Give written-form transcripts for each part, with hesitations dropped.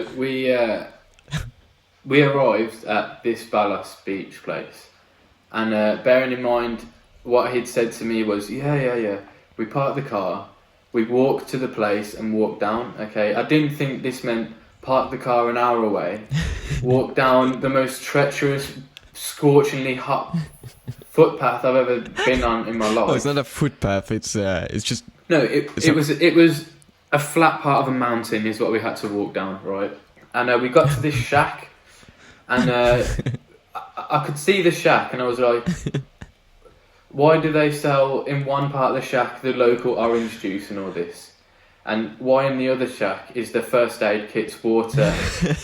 So we arrived at this Balas beach place, and bearing in mind what he'd said to me was, yeah. We parked the car, we walked to the place and walked down. Okay, I didn't think this meant park the car an hour away, walk down the most treacherous, scorchingly hot footpath I've ever been on in my life. Oh, it's not a footpath. It's just no. It was a flat part of a mountain is what we had to walk down, right? And we got to this shack, and I could see the shack, and I was like, why do they sell in one part of the shack the local orange juice and all this? And why in the other shack is the first aid kits, water,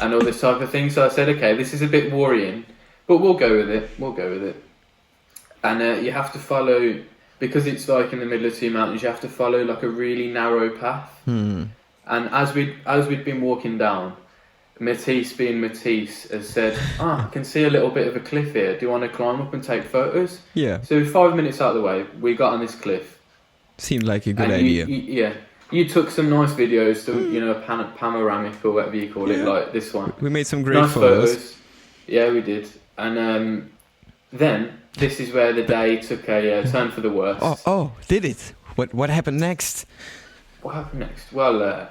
and all this type of thing? So I said, okay, this is a bit worrying, but we'll go with it. And you have to follow, because it's like in the middle of two mountains, you have to follow like a really narrow path. And as we'd been walking down, Matisse being Matisse has said, I can see a little bit of a cliff here. Do you want to climb up and take photos? Yeah. So 5 minutes out of the way, we got on this cliff. Seemed like a good idea. You took some nice videos, panoramic or whatever you call it, like this one. We made some great photos. Yeah, we did. And then this is where the day took a turn for the worst. Oh, did it? What happened next? What happened next? Well,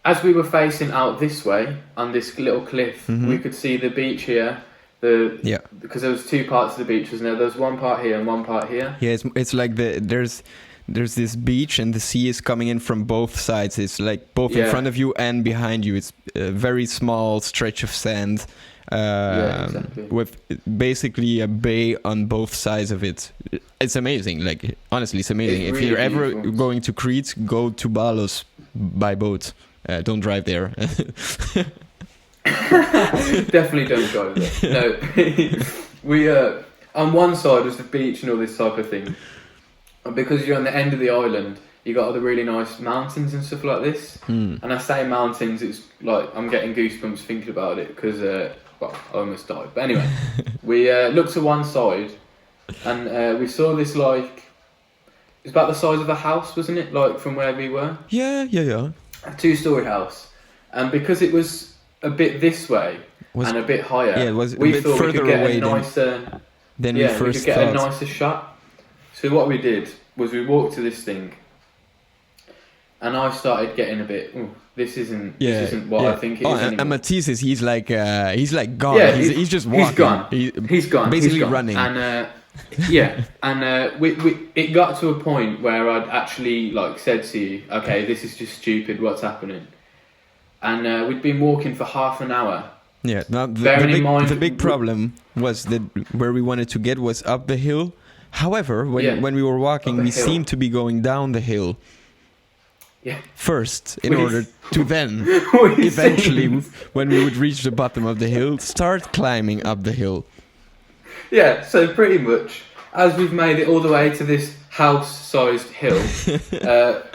as we were facing out this way on this little cliff, we could see the beach here. Because there was two parts of the beach, wasn't there? There was one part here and one part here. Yeah, it's like there's this beach and the sea is coming in from both sides. It's like both in front of you and behind you. It's a very small stretch of sand. Exactly. With basically a bay on both sides of it. It's amazing. Like, honestly, it's amazing. If you're ever going to Crete, go to Balos by boat. Don't drive there. Definitely don't drive there. No. We on one side was the beach and all this type of thing. And because you're on the end of the island, you got all the really nice mountains and stuff like this. And I say mountains, it's like I'm getting goosebumps thinking about it because I almost died. But anyway, we looked to one side and we saw this like, it's about the size of a house, wasn't it? Like from where we were. Yeah. A 2-story house, and because it was a bit this way and a bit higher, we thought we could get a nicer. Than we first we could get thought. a nicer shot. So what we did was we walked to this thing, and I started getting a bit. This isn't what I think it is. And Matisse he's like gone. Yeah, he's just walking. He's gone. Basically he's gone. running. And we it got to a point where I'd actually like said to you, okay, this is just stupid. What's happening? And we'd been walking for half an hour. Yeah. Now the big problem was that where we wanted to get was up the hill. However, when we were walking, we seemed to be going down the hill. Yeah. First, in order to then, eventually, when we would reach the bottom of the hill, start climbing up the hill. Yeah, so pretty much, as we've made it all the way to this house-sized hill,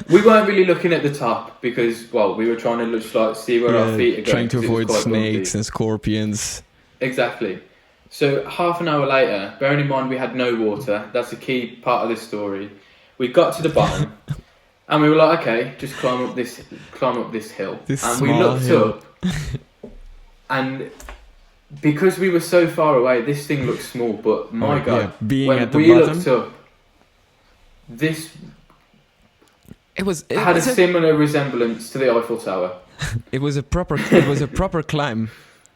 we weren't really looking at the top because, we were trying to just see where our feet are going. Trying to avoid snakes and scorpions. Exactly. So half an hour later, bearing in mind we had no water, that's a key part of this story, we got to the bottom. And we were like, okay, just climb up this hill. And we looked up, and because we were so far away, this thing looked small. But my God, when we looked up, this had a similar resemblance to the Eiffel Tower. It was a proper climb.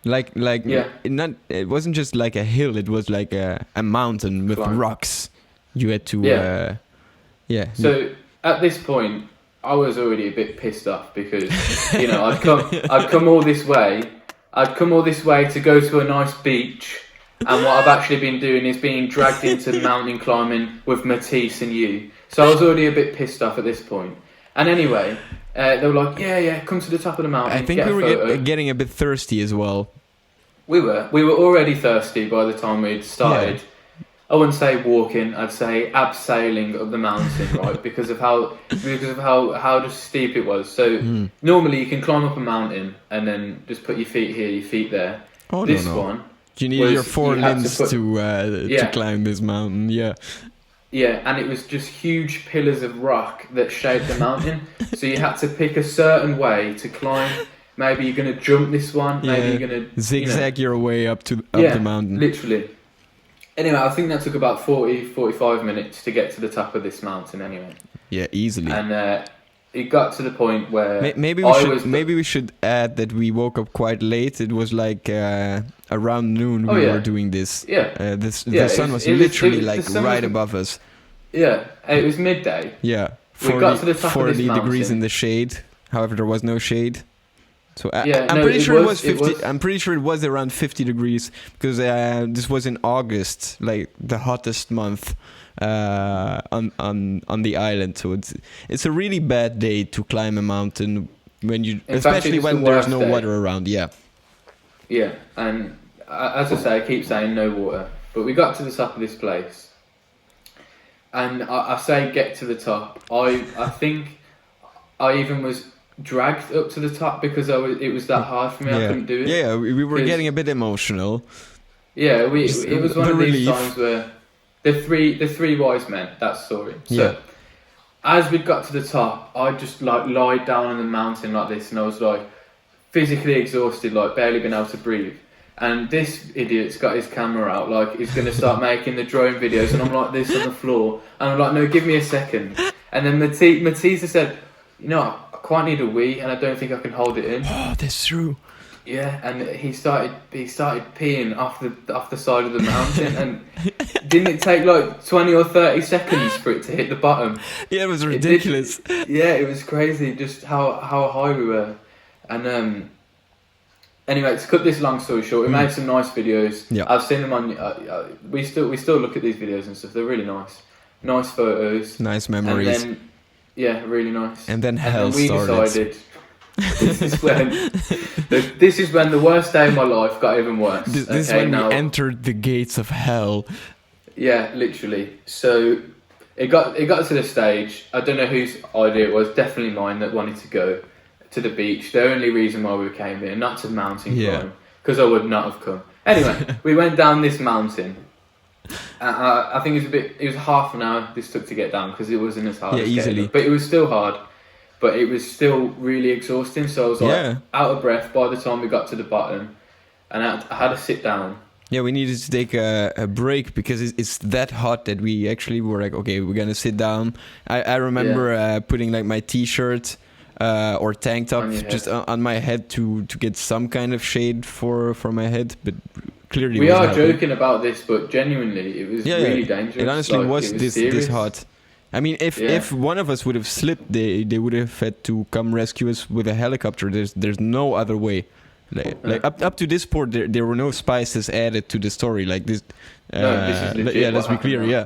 It wasn't just like a hill. It was like a mountain with rocks. You had to So. At this point, I was already a bit pissed off because, I'd come all this way. I'd come all this way to go to a nice beach, and what I've actually been doing is being dragged into mountain climbing with Matisse and you. So I was already a bit pissed off at this point. And anyway, they were like, yeah, come to the top of the mountain. I think we were getting a bit thirsty as well. We were already thirsty by the time we'd started. Yeah. I wouldn't say walking, I'd say abseiling up the mountain, right? because of how just steep it was. So normally you can climb up a mountain and then just put your feet here, your feet there. Oh, this no. one, you need your four limbs to climb this mountain. Yeah. Yeah, and it was just huge pillars of rock that shaped the mountain. So you had to pick a certain way to climb. maybe you're gonna jump this one, maybe Yeah. you're gonna Zigzag your way up the mountain. Literally. Anyway, I think that took about 45 minutes to get to the top of this mountain. Anyway. Yeah, easily. And it got to the point where maybe we should add that we woke up quite late. It was like around noon we were doing this. Yeah. The sun was literally right above us. Yeah, it was midday. Yeah. 40, we got to the top 40 of this degrees in the shade. However, there was no shade. So I'm pretty sure it was around 50 degrees because this was in August, like the hottest month on the island. So it's a really bad day to climb a mountain especially when there's no water around. Yeah. Yeah, and as I say, I keep saying no water, but we got to the top of this place, and I say get to the top. I think I even was dragged up to the top because it was that hard for me. I couldn't do it. Yeah, we were getting a bit emotional. Yeah, it was one of these times where the three wise men, that story. So as we got to the top, I just lied down on the mountain like this, and I was like physically exhausted, like barely been able to breathe. And this idiot's got his camera out, like he's going to start making the drone videos, and I'm like this on the floor, and I'm like, no, give me a second. And then Matisa said, I quite need a wee, and I don't think I can hold it in. Oh, that's true. Yeah, and he started peeing off the side of the mountain, and didn't it take like 20 or 30 seconds for it to hit the bottom? Yeah, it was ridiculous. It was crazy just how high we were. And anyway, to cut this long story short, we made some nice videos. Yeah. I've seen them on. We still look at these videos and stuff. They're really nice photos, nice memories. And then, really nice. And then hell we started. Decided this is when the worst day of my life got even worse. This is when we entered the gates of hell. Yeah, literally. So it got to the stage. I don't know whose idea it was. Definitely mine that wanted to go to the beach. The only reason why we came here, not to mountain climb, because I would not have come. Anyway, we went down this mountain. I think it was half an hour this took to get down because it wasn't as hard. Easily. But it was still hard. But it was still really exhausting. So I was out of breath by the time we got to the bottom, and I had to sit down. Yeah, we needed to take a break because it's that hot that we actually were like, okay, we're gonna sit down. I remember putting like my t-shirt or tank top just on my head to get some kind of shade for my head, but clearly we are joking about this, but genuinely it was really dangerous. It honestly was this hot. I mean, if one of us would have slipped, they would have had to come rescue us with a helicopter. There's no other way. Like up to this point, there were no spices added to the story. Like this. No, this is legit. Let's be clear. Now. Yeah.